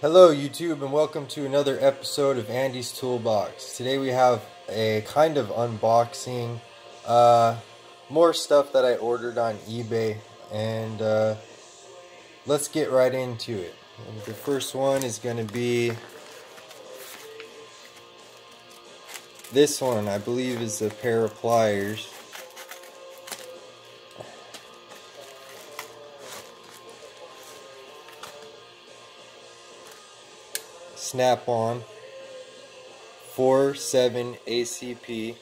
Hello YouTube and welcome to another episode of Andy's Toolbox. Today we have a kind of unboxing, more stuff that I ordered on eBay, and let's get right into it. And the first one is going to be this one. I believe is a pair of pliers. Snap-on 4-7 ACP,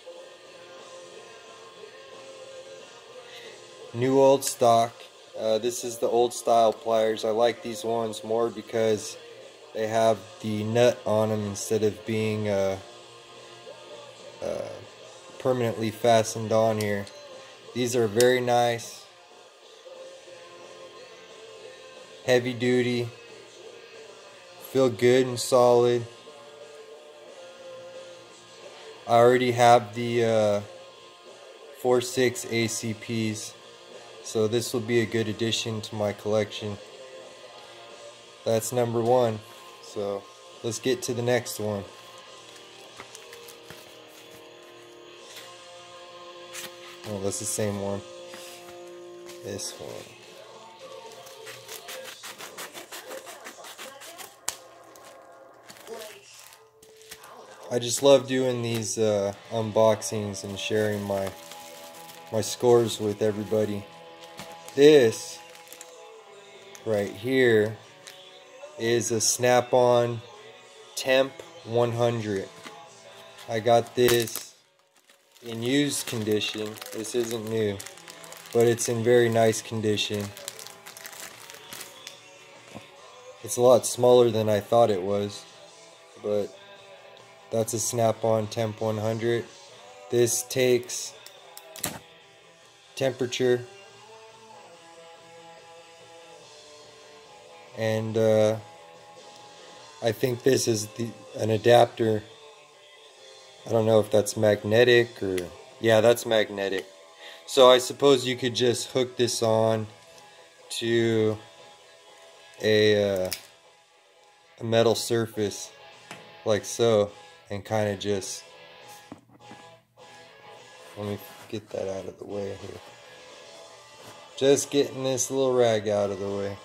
new old stock. This is the old style pliers. I like these ones more because they have the nut on them instead of being permanently fastened on here. These are very nice, heavy duty, feel good and solid. I already have the 4-6 ACPs, so this will be a good addition to my collection. That's number one. So let's get to the next one. Oh, that's the same one. This one. I just love doing these unboxings and sharing my scores with everybody. This right here is a Snap-on Temp 100. I got this in used condition. This isn't new, but it's in very nice condition. It's a lot smaller than I thought it was, but that's a Snap-on Temp 100. This takes temperature, and I think this is an adapter. I don't know if that's magnetic or... yeah, that's magnetic. So I suppose you could just hook this on to a metal surface like so, and kind of just... let me get that out of the way here. Just getting this little rag out of the way.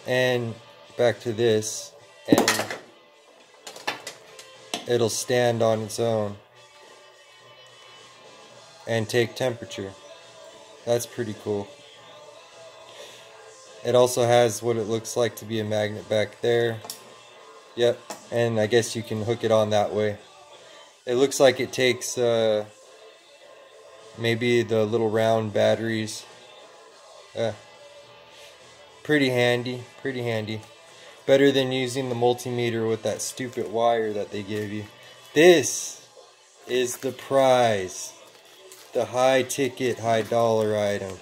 And back to this, and it'll stand on its own and take temperature. That's pretty cool. It also has what it looks like to be a magnet back there. Yep, and I guess you can hook it on that way. It looks like it takes maybe the little round batteries. Pretty handy, pretty handy. Better than using the multimeter with that stupid wire that they give you. This is the prize. The high ticket, high dollar item.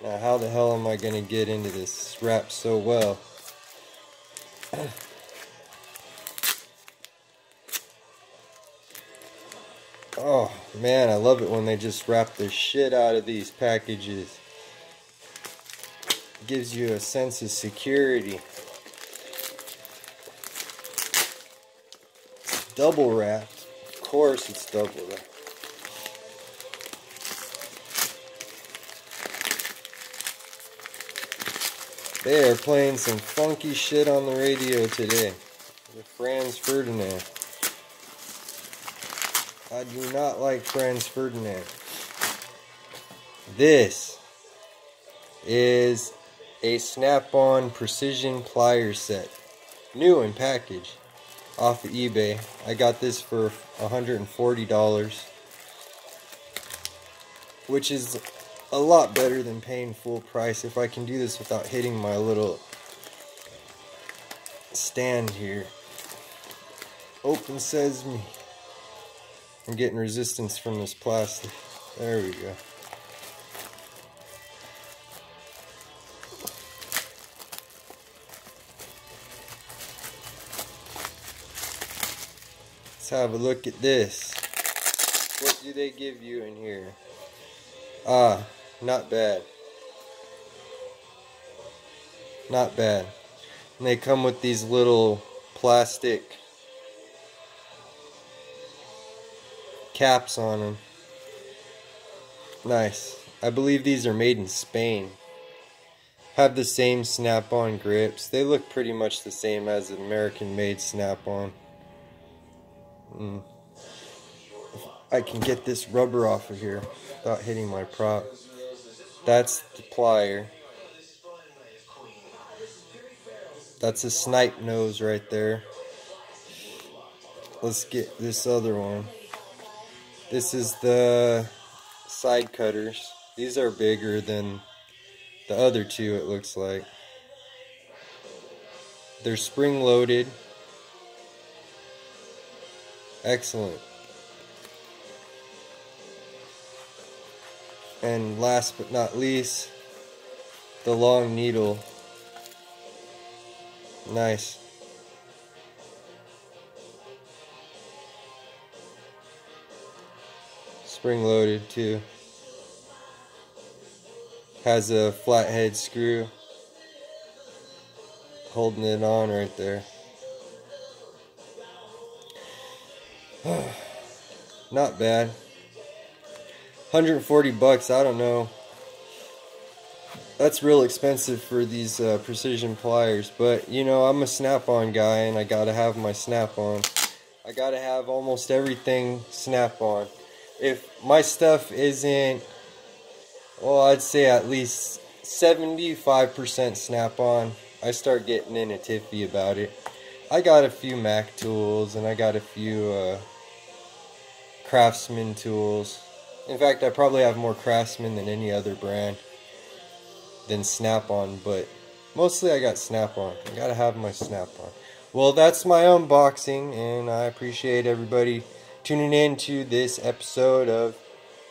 Now how the hell am I going to get into this? It's wrapped so well. Oh man, I love it when they just wrap the shit out of these packages. It gives you a sense of security. It's double wrapped. Of course it's double wrapped. They are playing some funky shit on the radio today with Franz Ferdinand. I do not like Franz Ferdinand. This is a Snap-on Precision Plier Set. New in package. Off of eBay. I got this for $140. Which is a lot better than paying full price. If I can do this without hitting my little stand here. Open sesame. I'm getting resistance from this plastic. There we go. Let's have a look at this. What do they give you in here? Not bad. Not bad. And they come with these little plastic caps on them. Nice. I believe these are made in Spain. Have the same snap-on grips. They look pretty much the same as an American-made snap-on. I can get this rubber off of here without hitting my prop. That's the plier. That's a snipe nose right there. Let's get this other one. This is the side cutters. These are bigger than the other two, it looks like. They're spring loaded. Excellent. And last but not least, the long needle. Nice. Spring loaded too. Has a flathead screw holding it on right there. Not bad. 140 bucks, I don't know. That's real expensive for these precision pliers, but you know, I'm a snap-on guy and I gotta have my snap-on. I gotta have almost everything snap-on. If my stuff isn't, well, I'd say at least 75% snap-on, I start getting in a tiffy about it. I got a few Mac tools and I got a few Craftsman tools. In fact, I probably have more Craftsman than any other brand than Snap-on, but mostly I got Snap-on. I gotta have my Snap-on. Well, that's my unboxing, and I appreciate everybody tuning in to this episode of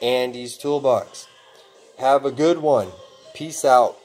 Andy's Toolbox. Have a good one. Peace out.